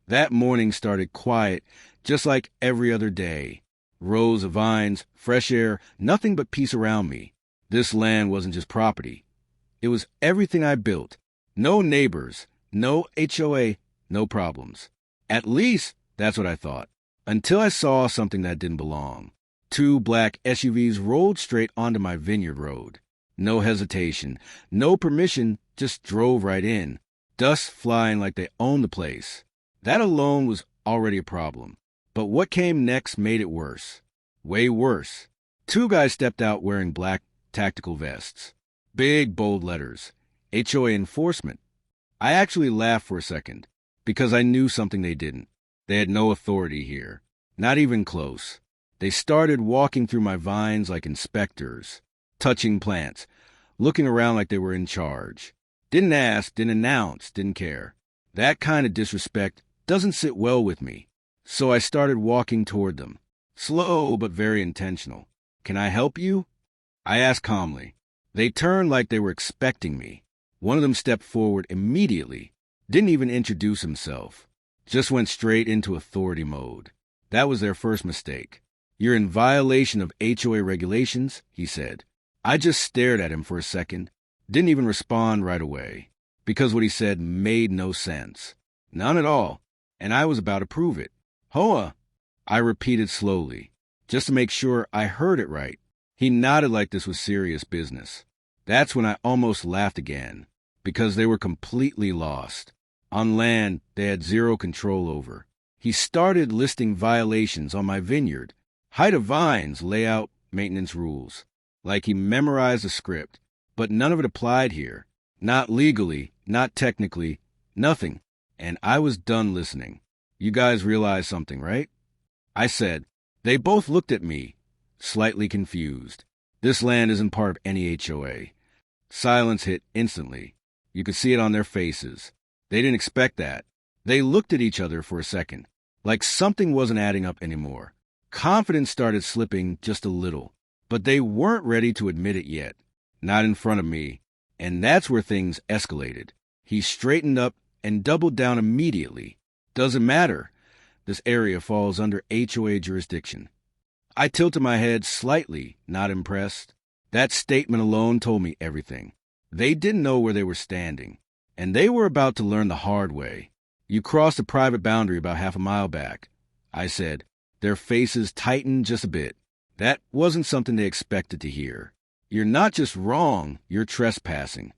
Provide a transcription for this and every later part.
That morning started quiet, just like every other day. Rows of vines, fresh air, nothing but peace around me. This land wasn't just property. It was everything I built. No neighbors, no HOA, no problems. At least, that's what I thought. Until I saw something that didn't belong. Two black SUVs rolled straight onto my Vineyard road. No hesitation, no permission, just drove right in. Dust flying like they owned the place. That alone was already a problem. But what came next made it worse. Way worse. Two guys stepped out wearing black tactical vests. Big, bold letters. HOA enforcement. I actually laughed for a second, because I knew something they didn't. They had no authority here. Not even close. They started walking through my vines like inspectors, touching plants, looking around like they were in charge. Didn't ask, didn't announce, didn't care. That kind of disrespect doesn't sit well with me. So I started walking toward them. Slow, but very intentional. "Can I help you?" I asked calmly. They turned like they were expecting me. One of them stepped forward immediately. Didn't even introduce himself. Just went straight into authority mode. That was their first mistake. "You're in violation of HOA regulations," he said. I just stared at him for a second. Didn't even respond right away. Because what he said made no sense. None at all. And I was about to prove it. "HOA," I repeated slowly, just to make sure I heard it right. He nodded like this was serious business. That's when I almost laughed again, because they were completely lost. On land they had zero control over. He started listing violations on my Vineyard. Height of vines, layout, maintenance rules. Like he memorized a script, but none of it applied here. Not legally, not technically, nothing. And I was done listening. "You guys realize something, right?" I said. They both looked at me, slightly confused. This land isn't part of any HOA. Silence hit instantly. You could see it on their faces. They didn't expect that. They looked at each other for a second, like something wasn't adding up anymore. Confidence started slipping just a little, but they weren't ready to admit it yet. Not in front of me. And that's where things escalated. He straightened up and doubled down immediately. "Doesn't matter. This area falls under HOA jurisdiction." I tilted my head slightly, not impressed. That statement alone told me everything. They didn't know where they were standing, and they were about to learn the hard way. "You crossed a private boundary about half a mile back," I said. Their faces tightened just a bit. That wasn't something they expected to hear. "You're not just wrong, you're trespassing."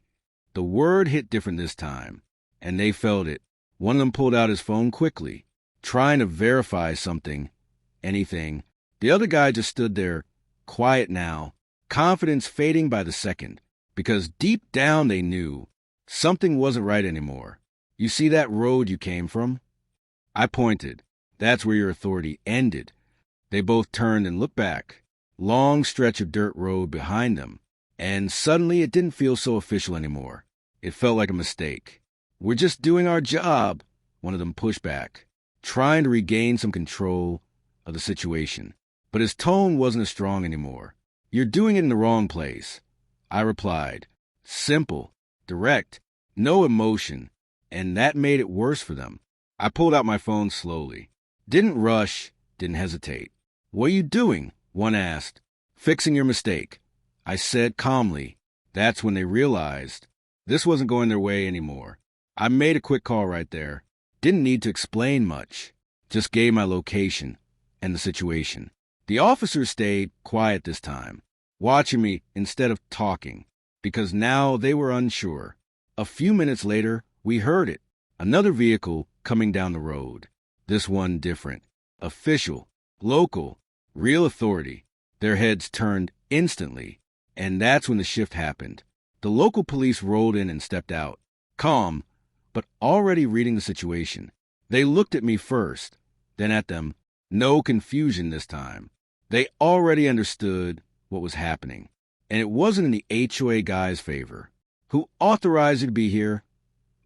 The word hit different this time, and they felt it. One of them pulled out his phone quickly, trying to verify something, anything. The other guy just stood there, quiet now, confidence fading by the second, because deep down they knew something wasn't right anymore. "You see that road you came from?" I pointed. "That's where your authority ended." They both turned and looked back. Long stretch of dirt road behind them, and suddenly it didn't feel so official anymore. It felt like a mistake. "We're just doing our job," one of them pushed back, trying to regain some control of the situation. But his tone wasn't as strong anymore. "You're doing it in the wrong place," I replied. Simple, direct, no emotion, and that made it worse for them. I pulled out my phone slowly. Didn't rush, didn't hesitate. "What are you doing?" one asked. "Fixing your mistake," I said calmly. That's when they realized this wasn't going their way anymore. I made a quick call right there. Didn't need to explain much. Just gave my location and the situation. The officers stayed quiet this time, watching me instead of talking, because now they were unsure. A few minutes later, we heard it. Another vehicle coming down the road. This one different. Official, local, real authority. Their heads turned instantly, and that's when the shift happened. The local police rolled in and stepped out, calm, but already reading the situation. They looked at me first, then at them. No confusion this time. They already understood what was happening, and it wasn't in the HOA guy's favor. "Who authorized you to be here?"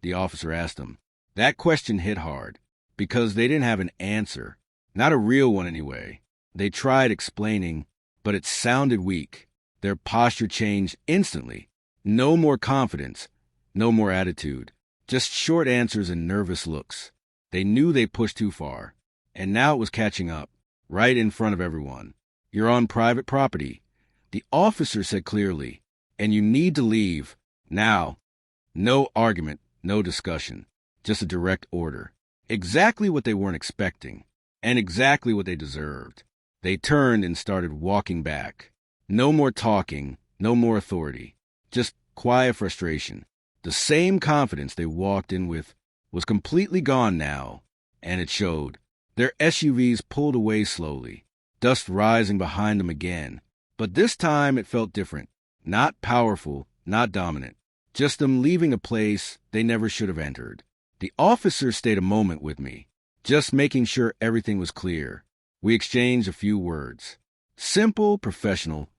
the officer asked them. That question hit hard, because they didn't have an answer. Not a real one anyway. They tried explaining, but it sounded weak. Their posture changed instantly. No more confidence, no more attitude. Just short answers and nervous looks. They knew they pushed too far, and now it was catching up, right in front of everyone. You're on private property, the officer said clearly, and you need to leave now. No argument, no discussion, just a direct order. Exactly what they weren't expecting, and exactly what they deserved. They turned and started walking back. No more talking, no more authority, just quiet frustration. The same confidence they walked in with was completely gone now, and it showed. Their SUVs pulled away slowly, dust rising behind them again. But this time it felt different. Not powerful, not dominant. Just them leaving a place they never should have entered. The officer stayed a moment with me, just making sure everything was clear. We exchanged a few words. Simple, professional,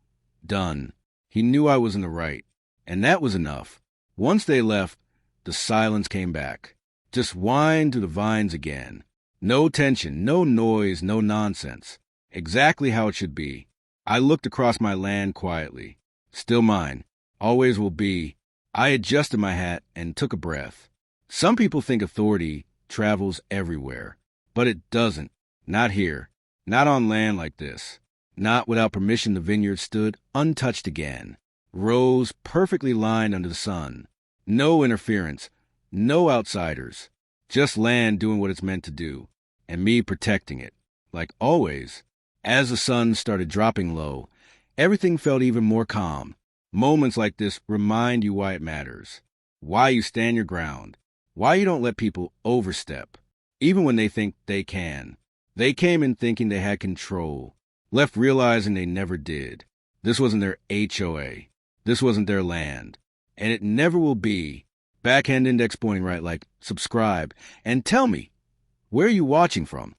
done. He knew I was in the right, and that was enough. Once they left, the silence came back. Just wind through the vines again. No tension, no noise, no nonsense. Exactly how it should be. I looked across my land quietly. Still mine. Always will be. I adjusted my hat and took a breath. Some people think authority travels everywhere, but it doesn't. Not here. Not on land like this. Not without permission. The vineyard stood untouched again. Rows perfectly lined under the sun. No interference. No outsiders. Just land doing what it's meant to do. And me protecting it. Like always. As the sun started dropping low, everything felt even more calm. Moments like this remind you why it matters. Why you stand your ground. Why you don't let people overstep. Even when they think they can. They came in thinking they had control. Left realizing they never did. This wasn't their HOA. This wasn't their land. And it never will be. Backhand index pointing right, like subscribe. And tell me, where are you watching from?